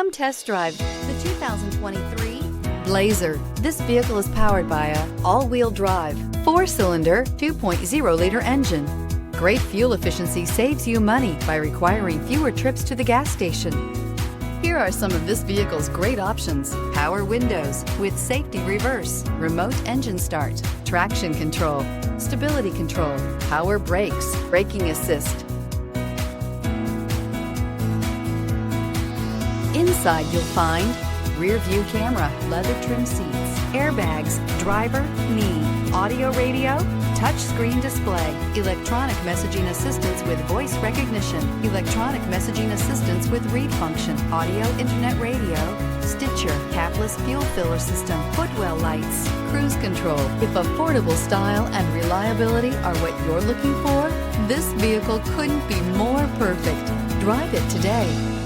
Come test drive the 2023 Blazer. This vehicle is powered by a all-wheel drive, 4-cylinder, 2.0-liter engine. Great fuel efficiency saves you money by requiring fewer trips to the gas station. Here are some of this vehicle's great options: power windows with safety reverse, remote engine start, traction control, stability control, power brakes, braking assist. Inside you'll find rear view camera, leather trim seats, airbags, driver, knee, audio radio, touchscreen display, electronic messaging assistance with voice recognition, electronic messaging assistance with read function, audio internet radio, Stitcher, capless fuel filler system, footwell lights, cruise control. If affordable style and reliability are what you're looking for, this vehicle couldn't be more perfect. Drive it today.